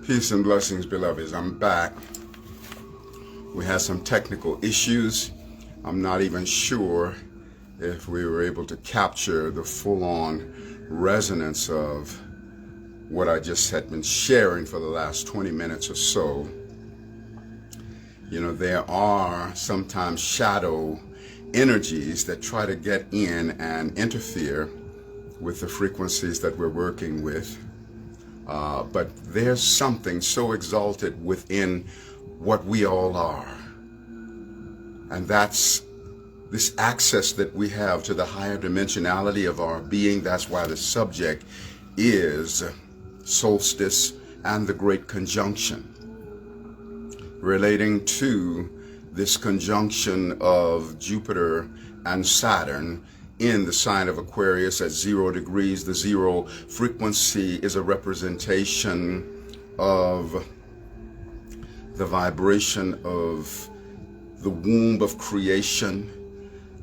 Peace and blessings, beloveds. I'm back. We had some technical issues. I'm not even sure if we were able to capture the full-on resonance of what I just had been sharing for the last 20 minutes or so. You know, there are sometimes shadow energies that try to get in and interfere with the frequencies that we're working with. But there's something so exalted within what we all are. And that's this access that we have to the higher dimensionality of our being. That's why the subject is Solstice and the Great Conjunction, relating to this conjunction of Jupiter and Saturn in the sign of Aquarius at 0 degrees. The zero frequency is a representation of the vibration of the womb of creation,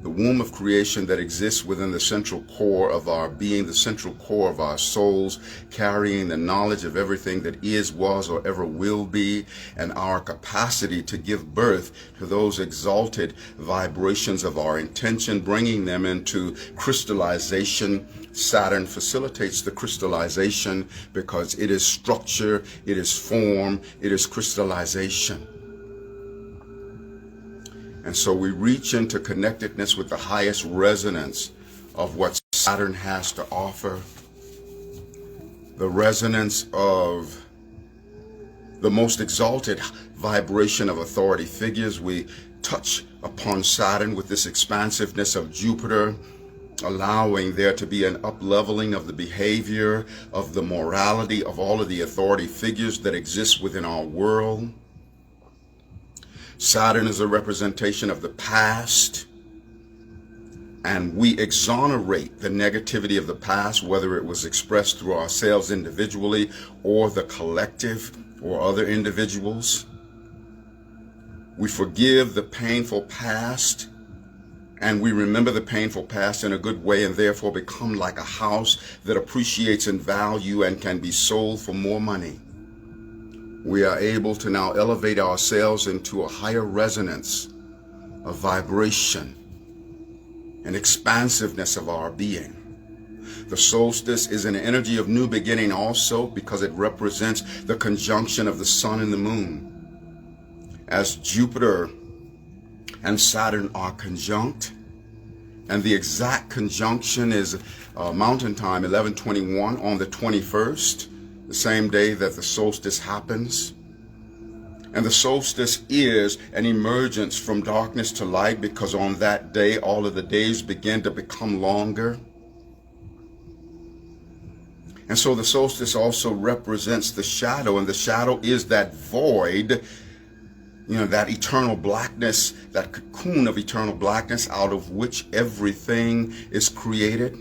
the womb of creation that exists within the central core of our being, the central core of our souls, carrying the knowledge of everything that is, was, or ever will be, and our capacity to give birth to those exalted vibrations of our intention, bringing them into crystallization. Saturn facilitates the crystallization because it is structure, it is form, it is crystallization. And so we reach into connectedness with the highest resonance of what Saturn has to offer, the resonance of the most exalted vibration of authority figures. We touch upon Saturn with this expansiveness of Jupiter, allowing there to be an up-leveling of the behavior, of the morality of all of the authority figures that exist within our world. Saturn is a representation of the past, and we exonerate the negativity of the past, whether it was expressed through ourselves individually or the collective or other individuals. We forgive the painful past, and we remember the painful past in a good way, and therefore become like a house that appreciates in value and can be sold for more money. We are able to now elevate ourselves into a higher resonance of vibration and expansiveness of our being. The solstice is an energy of new beginning also because it represents the conjunction of the sun and the moon. As Jupiter and Saturn are conjunct, and the exact conjunction is mountain time 11:21 on the 21st, the same day that the solstice happens. And the solstice is an emergence from darkness to light, because on that day all of the days begin to become longer. And so the solstice also represents the shadow, and the shadow is that void, you know, that eternal blackness, that cocoon of eternal blackness out of which everything is created.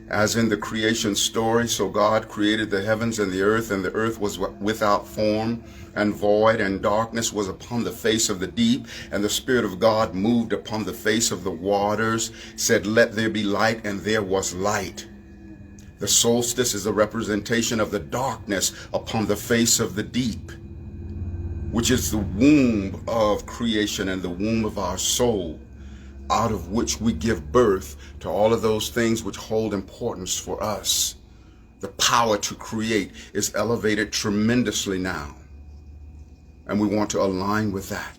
As in the creation story, so God created the heavens and the earth was without form and void, and darkness was upon the face of the deep, and the Spirit of God moved upon the face of the waters, said, "Let there be light," and there was light. The solstice is a representation of the darkness upon the face of the deep, which is the womb of creation and the womb of our soul, out of which we give birth to all of those things which hold importance for us. The power to create is elevated tremendously now, and we want to align with that.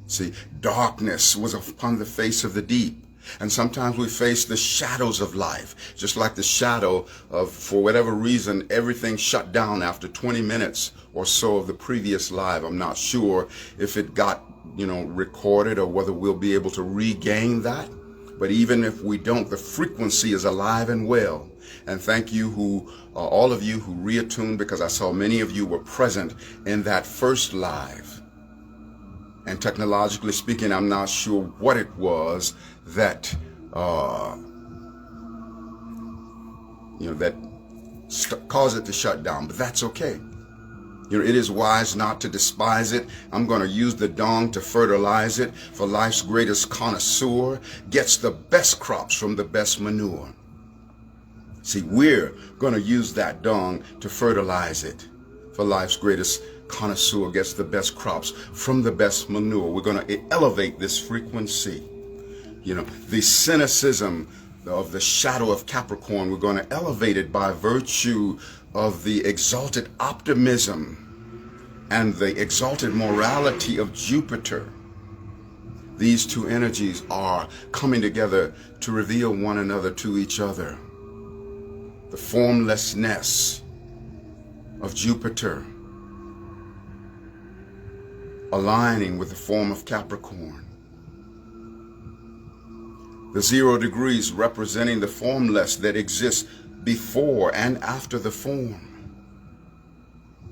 See, darkness was upon the face of the deep, and sometimes we face the shadows of life, just like the shadow of, for whatever reason, everything shut down after 20 minutes or so of the previous live. I'm not sure if it got recorded or whether we'll be able to regain that. But even if we don't, the frequency is alive and well. And thank you all of you who reattuned, because I saw many of you were present in that first live. And technologically speaking, I'm not sure what it was that that caused it to shut down, but that's okay. It is wise not to despise it. I'm going to use the dung to fertilize it, for life's greatest connoisseur gets the best crops from the best manure. See, we're going to use that dung to fertilize it. for life's greatest connoisseur gets the best crops from the best manure. We're going to elevate this frequency. You know, the cynicism of the shadow of Capricorn, we're going to elevate it by virtue of the exalted optimism and the exalted morality of Jupiter. These two energies are coming together to reveal one another to each other. The formlessness of Jupiter aligning with the form of Capricorn. The 0 degrees representing the formless that exists before and after the form.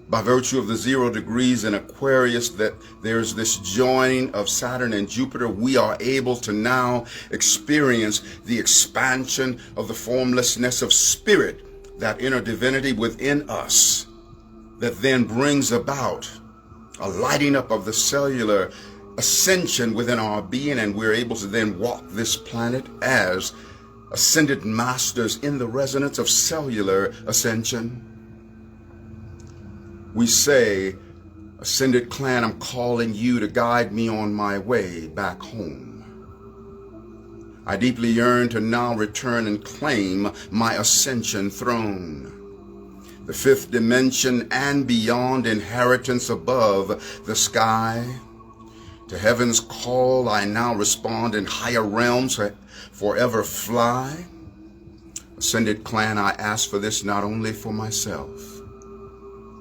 By virtue of the 0 degrees in Aquarius, that there's this joining of Saturn and Jupiter, we are able to now experience the expansion of the formlessness of spirit, that inner divinity within us, that then brings about a lighting up of the cellular ascension within our being, and we're able to then walk this planet as ascended masters in the resonance of cellular ascension. We say, ascended clan, I'm calling you to guide me on my way back home. I deeply yearn to now return and claim my ascension throne. The fifth dimension and beyond, inheritance above the sky. To heaven's call I now respond, in higher realms forever fly. Ascended clan, I ask for this not only for myself.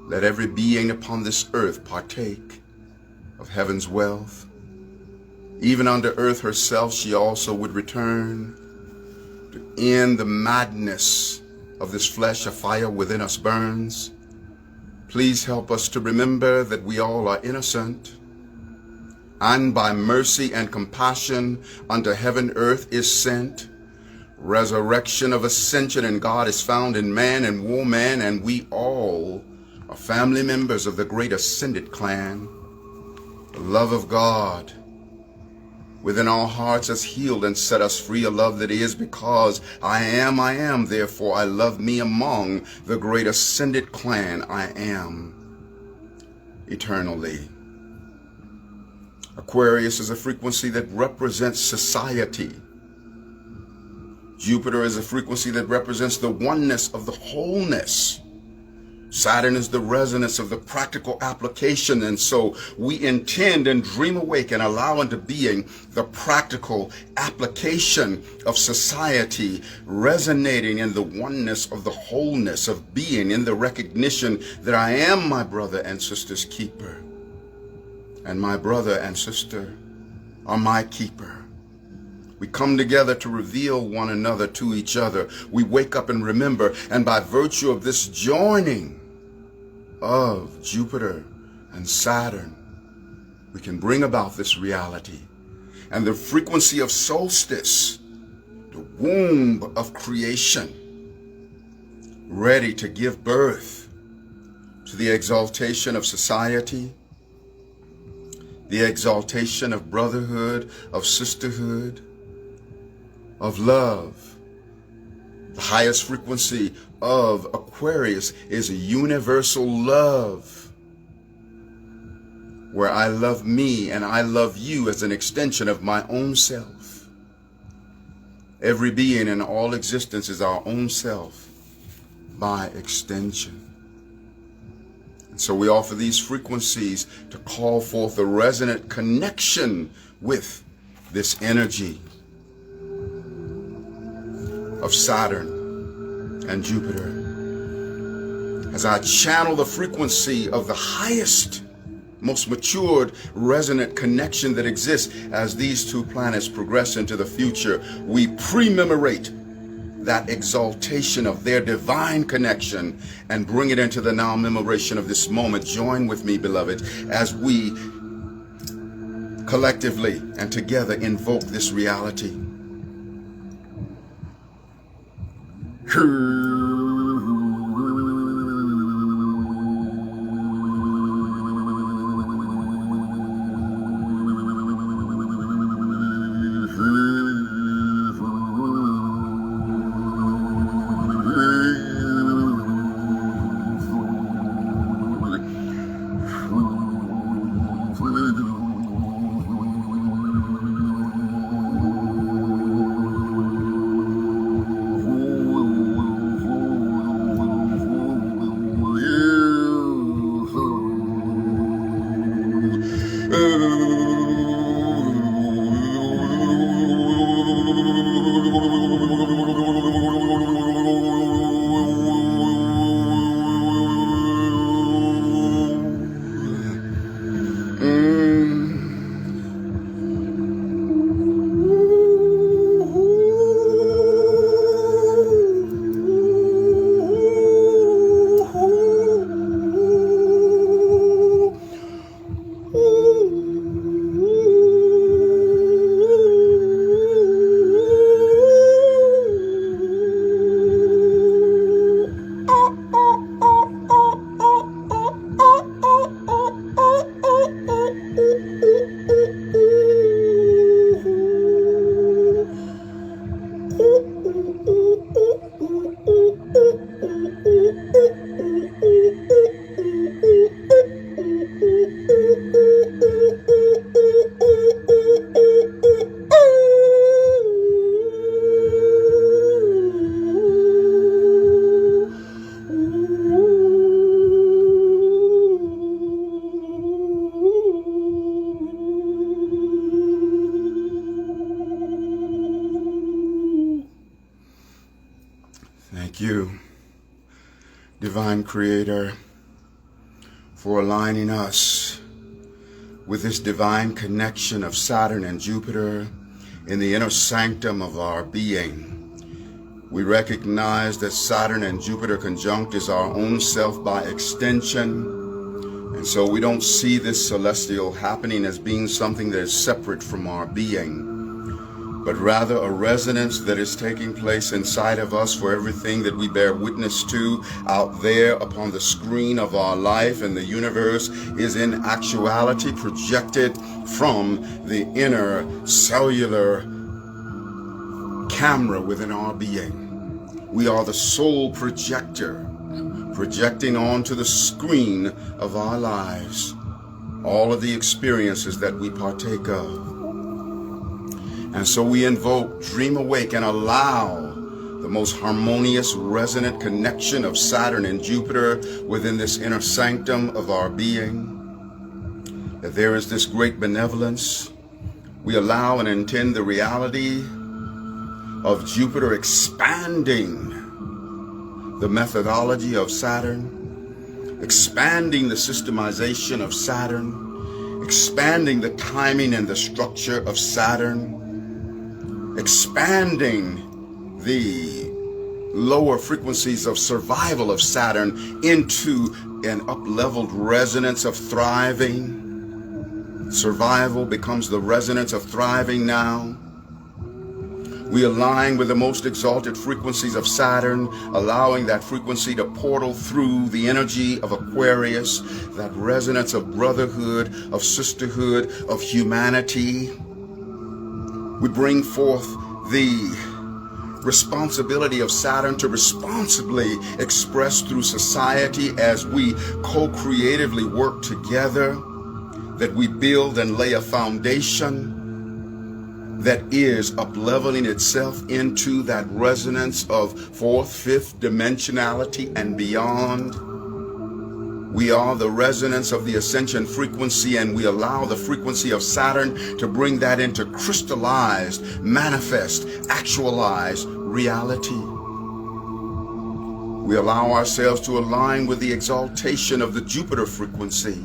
Let every being upon this earth partake of heaven's wealth. Even unto earth herself she also would return, to end the madness of this flesh. A fire within us burns. Please help us to remember that we all are innocent, and by mercy and compassion unto heaven earth is sent. Resurrection of ascension and God is found in man and woman, and we all are family members of the great ascended clan. The love of God within our hearts has healed and set us free, a love that is because I am, therefore I love me among the great ascended clan. I am eternally. Aquarius is a frequency that represents society. Jupiter is a frequency that represents the oneness of the wholeness. Saturn is the resonance of the practical application, and so we intend and dream awake and allow into being the practical application of society, resonating in the oneness of the wholeness of being, in the recognition that I am my brother and sister's keeper, and my brother and sister are my keeper. We come together to reveal one another to each other. We wake up and remember, and by virtue of this joining of Jupiter and Saturn, we can bring about this reality. And the frequency of solstice, the womb of creation, ready to give birth to the exaltation of society, the exaltation of brotherhood, of sisterhood, of love. The highest frequency of Aquarius is a universal love, where I love me and I love you as an extension of my own self. Every being in all existence is our own self by extension. And so we offer these frequencies to call forth a resonant connection with this energy of Saturn and Jupiter. As I channel the frequency of the highest, most matured resonant connection that exists, as these two planets progress into the future, we pre-memorate that exaltation of their divine connection and bring it into the now memoration of this moment. Join with me, beloved, as we collectively and together invoke this reality. divine creator, for aligning us with this divine connection of Saturn and Jupiter in the inner sanctum of our being. We recognize that Saturn and Jupiter conjunct is our own self by extension. And so we don't see this celestial happening as being something that is separate from our being, but rather a resonance that is taking place inside of us for everything that we bear witness to out there upon the screen of our life and the universe is in actuality projected from the inner cellular camera within our being. We are the sole projector, projecting onto the screen of our lives all of the experiences that we partake of. And so we invoke, dream awake, and allow the most harmonious, resonant connection of Saturn and Jupiter within this inner sanctum of our being. That there is this great benevolence. We allow and intend the reality of Jupiter expanding the methodology of Saturn, expanding the systemization of Saturn, expanding the timing and the structure of Saturn, expanding the lower frequencies of survival of Saturn into an up-leveled resonance of thriving. Survival becomes the resonance of thriving now. We align with the most exalted frequencies of Saturn, allowing that frequency to portal through the energy of Aquarius, that resonance of brotherhood, of sisterhood, of humanity. We bring forth the responsibility of Saturn to responsibly express through society as we co-creatively work together, that we build and lay a foundation that is up-leveling itself into that resonance of fourth, fifth dimensionality and beyond. We are the resonance of the ascension frequency, and we allow the frequency of Saturn to bring that into crystallized, manifest, actualized reality. We allow ourselves to align with the exaltation of the Jupiter frequency.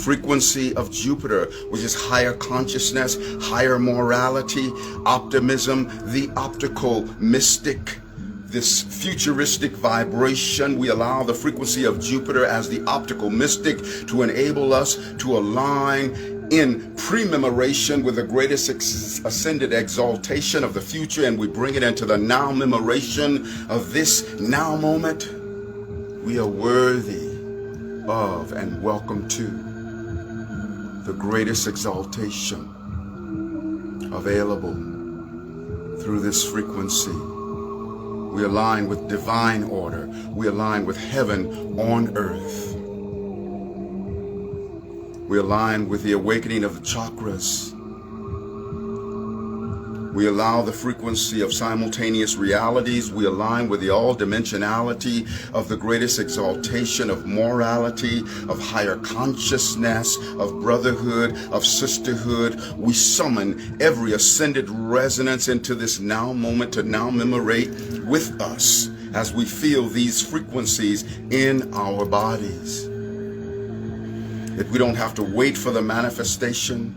Frequency of Jupiter, which is higher consciousness, higher morality, optimism, the optical mystic, this futuristic vibration. We allow the frequency of Jupiter as the optical mystic to enable us to align in pre-memoration with the greatest ascended exaltation of the future, and we bring it into the now memoration of this now moment. We are worthy of and welcome to the greatest exaltation available through this frequency. We align with divine order. We align with heaven on earth. We align with the awakening of the chakras. We allow the frequency of simultaneous realities. We align with the all-dimensionality of the greatest exaltation of morality, of higher consciousness, of brotherhood, of sisterhood. We summon every ascended resonance into this now moment to now memorate with us as we feel these frequencies in our bodies. That we don't have to wait for the manifestation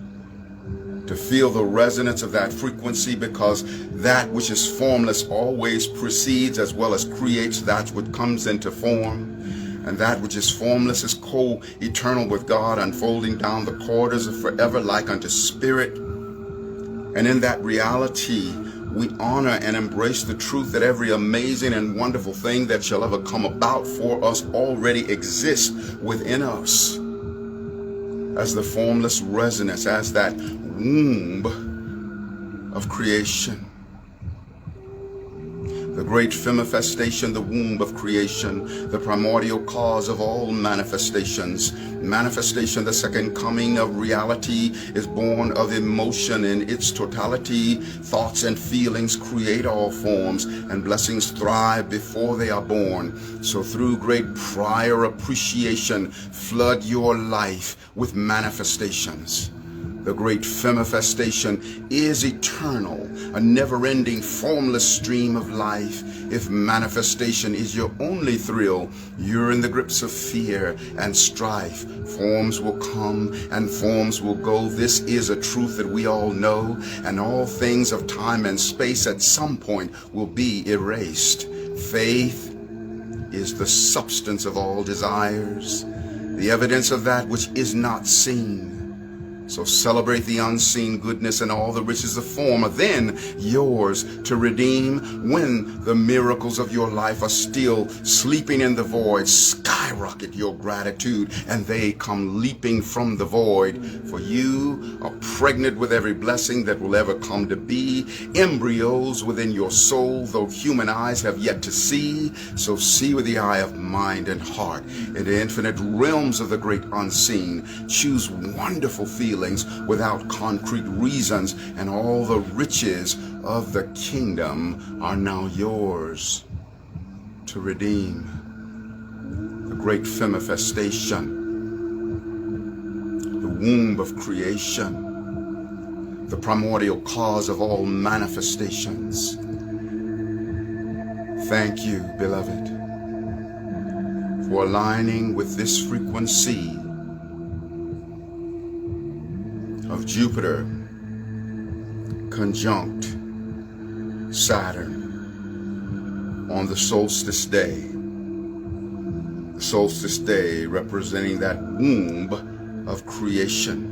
to feel the resonance of that frequency, because that which is formless always precedes as well as creates that which comes into form. And that which is formless is co-eternal with God, unfolding down the corridors of forever like unto spirit. And in that reality, we honor and embrace the truth that every amazing and wonderful thing that shall ever come about for us already exists within us as the formless resonance, as that womb of creation. The great femifestation, the womb of creation, the primordial cause of all manifestations. Manifestation, the second coming of reality, is born of emotion in its totality. Thoughts and feelings create all forms, and blessings thrive before they are born. So through great prior appreciation, flood your life with manifestations. The great femifestation is eternal, a never-ending, formless stream of life. If manifestation is your only thrill, you're in the grips of fear and strife. Forms will come and forms will go. This is a truth that we all know, and all things of time and space at some point will be erased. Faith is the substance of all desires, the evidence of that which is not seen. So celebrate the unseen goodness and all the riches of form are then yours to redeem. When the miracles of your life are still sleeping in the void, skyrocket your gratitude and they come leaping from the void. For you are pregnant with every blessing that will ever come to be. Embryos within your soul, though human eyes have yet to see. So see with the eye of mind and heart in the infinite realms of the great unseen. Choose wonderful feelings without concrete reasons, and all the riches of the kingdom are now yours to redeem. The great femifestation, the womb of creation, the primordial cause of all manifestations. Thank you, beloved, for aligning with this frequency of Jupiter conjunct Saturn on the solstice day. The solstice day representing that womb of creation,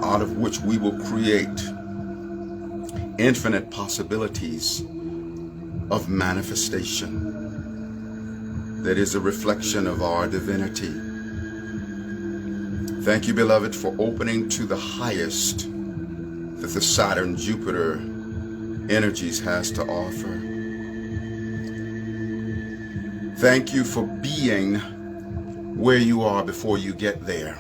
out of which we will create infinite possibilities of manifestation that is a reflection of our divinity. Thank you, beloved, for opening to the highest that the Saturn-Jupiter energies has to offer. Thank you for being where you are before you get there.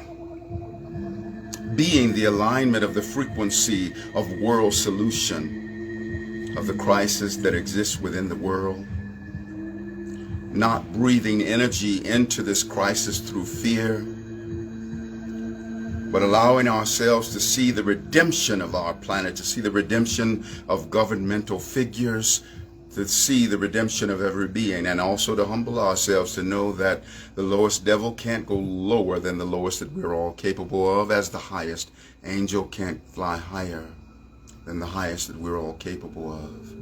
Being the alignment of the frequency of world solution of the crisis that exists within the world. Not breathing energy into this crisis through fear, but allowing ourselves to see the redemption of our planet, to see the redemption of governmental figures, to see the redemption of every being, and also to humble ourselves to know that the lowest devil can't go lower than the lowest that we're all capable of, as the highest angel can't fly higher than the highest that we're all capable of.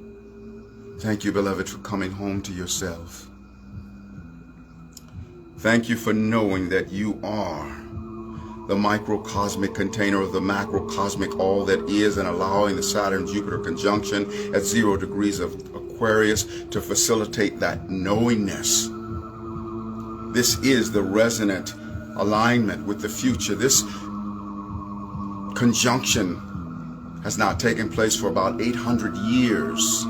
Thank you, beloved, for coming home to yourself. Thank you for knowing that you are the microcosmic container of the macrocosmic all that is, and allowing the Saturn-Jupiter conjunction at 0 degrees of Aquarius to facilitate that knowingness. This is the resonant alignment with the future. This conjunction has now taken place for about 800 years.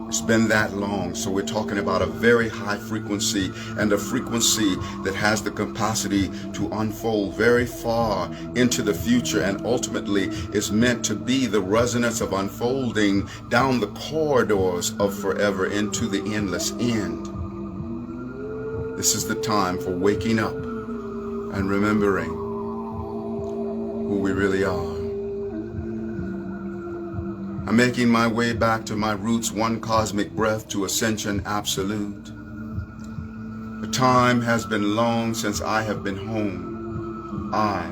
It's been that long, so we're talking about a very high frequency, and a frequency that has the capacity to unfold very far into the future, and ultimately is meant to be the resonance of unfolding down the corridors of forever into the endless end. This is the time for waking up and remembering who we really are. I'm making my way back to my roots, one cosmic breath to ascension absolute. The time has been long since I have been home. I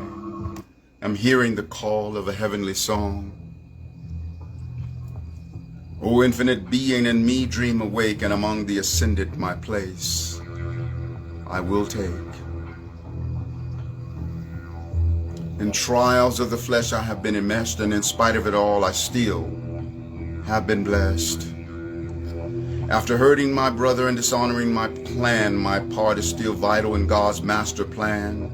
am hearing the call of a heavenly song. O infinite being in me, dream awake, and among the ascended my place I will take. In trials of the flesh I have been enmeshed, and in spite of it all I still have been blessed. After hurting my brother and dishonoring my plan, my part is still vital in God's master plan.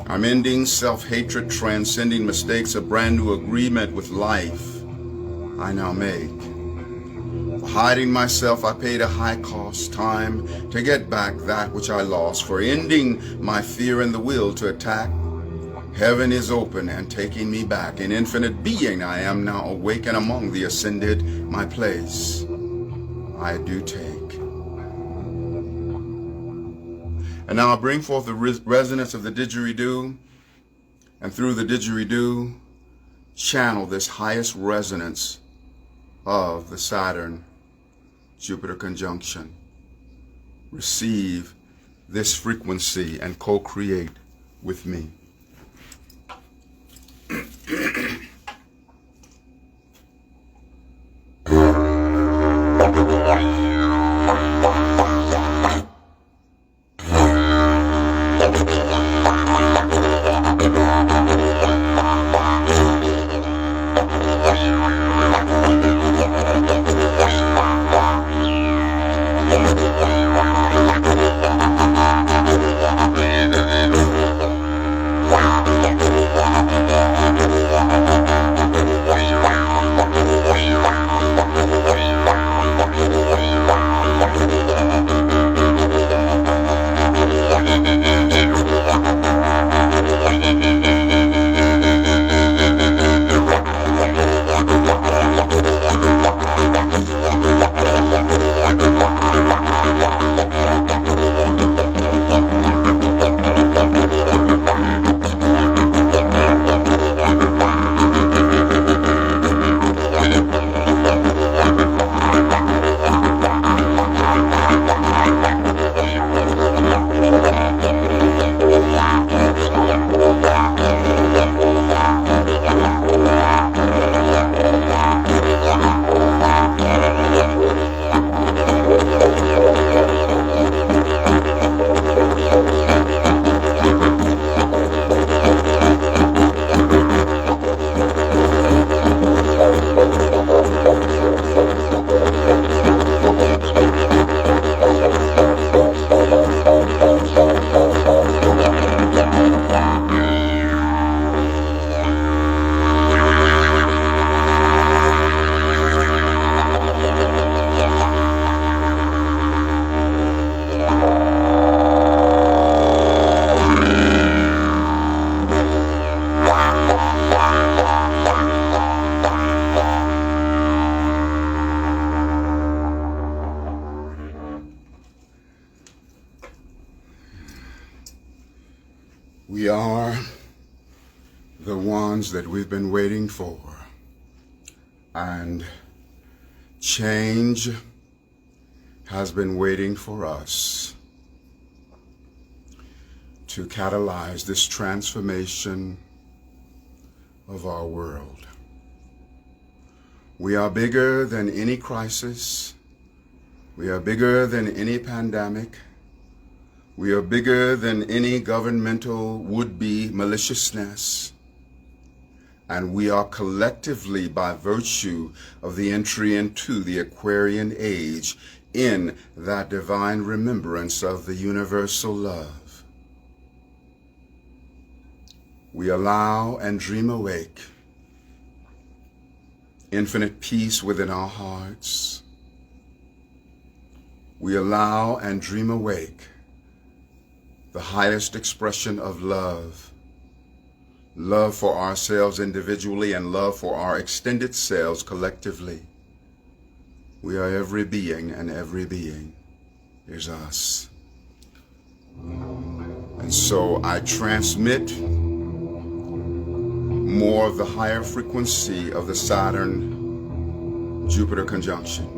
I'm ending self-hatred, transcending mistakes, a brand new agreement with life I now make. For hiding myself, I paid a high cost, time to get back that which I lost. For ending my fear and the will to attack, heaven is open and taking me back. In infinite being I am now awake, and among the ascended my place I do take. And now I bring forth the resonance of the didgeridoo And through the didgeridoo, channel this highest resonance of the Saturn-Jupiter conjunction. Receive this frequency and co-create with me. We are the ones that we've been waiting for, and change has been waiting for us to catalyze this transformation of our world. We are bigger than any crisis. We are bigger than any pandemic. We are bigger than any governmental would-be maliciousness. And we are collectively, by virtue of the entry into the Aquarian age, in that divine remembrance of the universal love. We allow and dream awake infinite peace within our hearts. We allow and dream awake the highest expression of love. Love for ourselves individually and love for our extended selves collectively. We are every being, and every being is us. And so I transmit more of the higher frequency of the Saturn-Jupiter conjunction.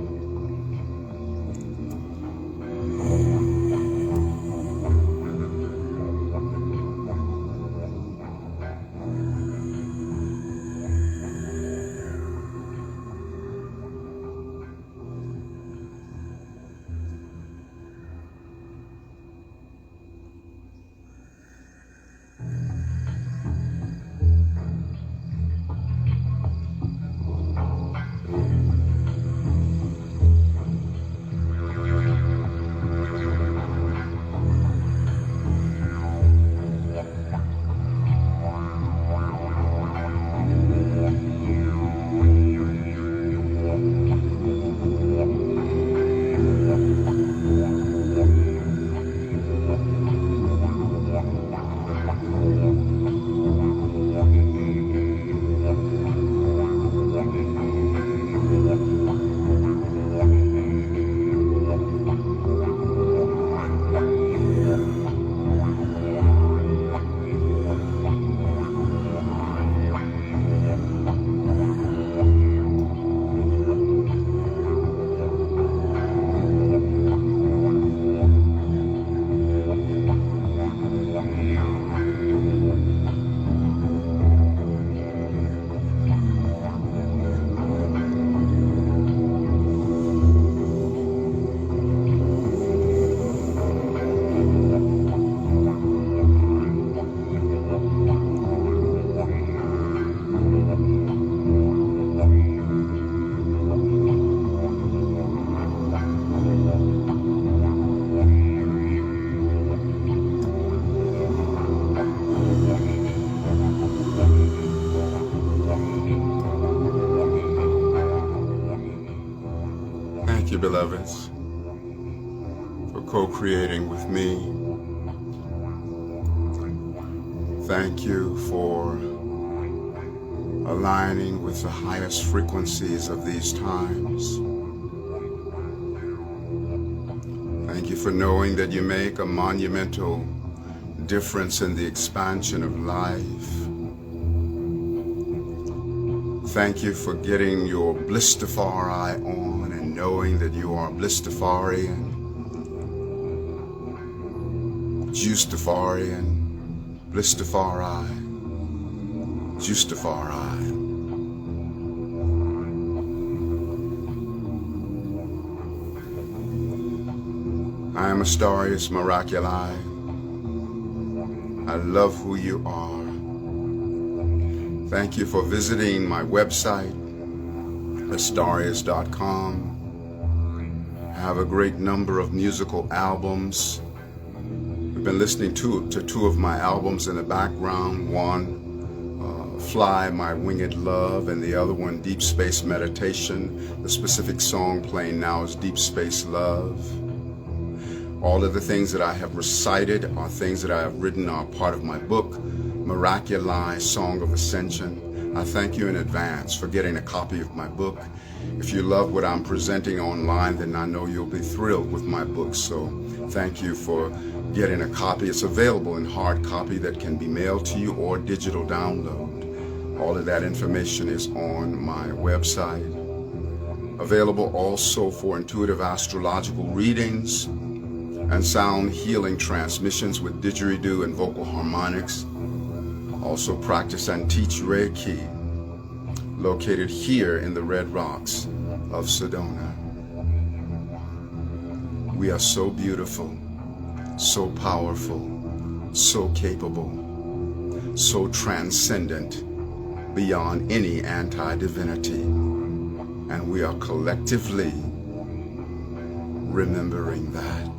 beloveds, for co-creating with me. Thank you for aligning with the highest frequencies of these times. Thank you for knowing that you make a monumental difference in the expansion of life. Thank you for getting your Blistafari on and knowing that you are Blistafarian, Juicetafarian, Blistafari, Juicetafari. I am Astarius Miraculii. I love who you are. Thank you for visiting my website, Astarius.com. I have a great number of musical albums. We've been listening to two of my albums in the background. One, Fly My Winged Love, and the other one, Deep Space Meditation. The specific song playing now is Deep Space Love. All of the things that I have recited are things that I have written are part of my book, Miraculii, Song of Ascension. I thank you in advance for getting a copy of my book. If you love what I'm presenting online, then I know you'll be thrilled with my book. So thank you for getting a copy. It's available in hard copy that can be mailed to you or digital download. All of that information is on my website. Available also for intuitive astrological readings and sound healing transmissions with didgeridoo and vocal harmonics. Also practice and teach Reiki, located here in the Red Rocks of Sedona. We are so beautiful, so powerful, so capable, so transcendent, beyond any anti-divinity. And we are collectively remembering that.